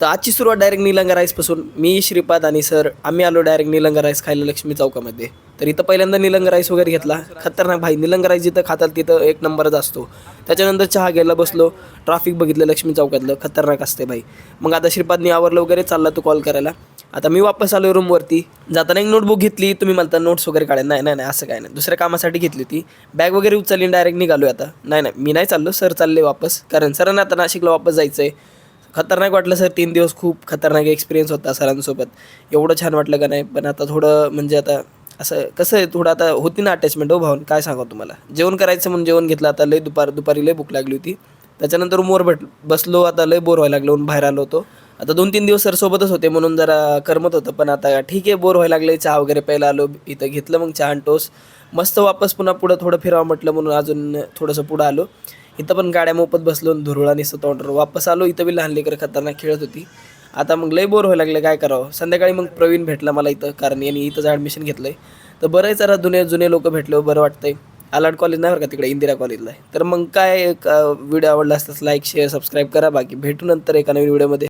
तर आजची सुरुवात डायरेक्ट निलंगा राईसपासून. मी, श्रीपाद आणि सर आम्ही आलो डायरेक्ट निलंगा राईस खायला लक्ष्मी चौकामध्ये. तर इथं पहिल्यांदा निलंगा राईस वगैरे घेतला. खतरनाक भाई, निलंगा राईस जिथं खाताल तिथं एक नंबरच असतो. त्याच्यानंतर चहा घ्यायला बसलो. ट्रॅफिक बघितलं लक्ष्मी चौकातलं, खतरनाक असते भाई. मग आता श्रीपादनी आवरलं वगैरे, चालला तो कॉल करायला. आता मी वापस आलो रूमवरती. जाताना एक नोटबुक घेतली. तुम्ही म्हणता नोट्स वगैरे काढायला, नाही नाही नाही असं काय नाही, दुसऱ्या कामासाठी घेतली ती. बॅग वगैरे उचलली, डायरेक्ट निघालो आता. नाही नाही मी नाही चाललो, सर चालले वापस, कारण सरांना आता नाशिकला वापस जायचं आहे. खतरनाक वाटलं सर, 3 दिवस खूप खतरनाक एक्सपिरियन्स होता सरांसोबत. एवढं छान वाटलं का नाही. पण आता थोडं म्हणजे आता असं कसं आहे, थोडं आता होती ना अटॅचमेंट हो भाऊन, काय सांगा तुम्हाला. जेवण करायचं म्हणून जेवण घेतलं. आता लय दुपारी लय भूक लागली होती. त्याच्यानंतर रूमवर बसलो. आता लय बोर व्हायला लागलो, बाहेर आलो होतो. आता 2-3 दिवस सर सोबतच होते म्हणून जरा करमत होतं. पण आता ठीक आहे, बोर व्हायला लागले. चहा वगैरे प्यायला आलो. इथं घेतलं मग चहा आणि टोस्ट. मस्त वापस पुन्हा पुढं थोडं फिरावं म्हटलं म्हणून अजून थोडंसं पुढं आलो. इथं पण गाड्या मोफत बसलो, धुरळा निसतं तोंडावर. वापस आलो. इथं बी लहान लेकरं खतरनाक खेळत होती. आता मग लय बोर व्हायला लागले, काय करावं. संध्याकाळी मग प्रवीण भेटला मला इथं, कारण यांनी इथंच ॲडमिशन घेतलं आहे. तर बरं आहे, जरा जुने लोक भेटले, बरं वाटतंय. आलाड कॉलेज नाही बरं का, तिकडे इंदिरा कॉलेजला आहे. तर मग काय, व्हिडिओ आवडला असल्यास लाईक शेअर सबस्क्राईब करा. बाकी भेटू नंतर एका नवीन व्हिडिओमध्ये.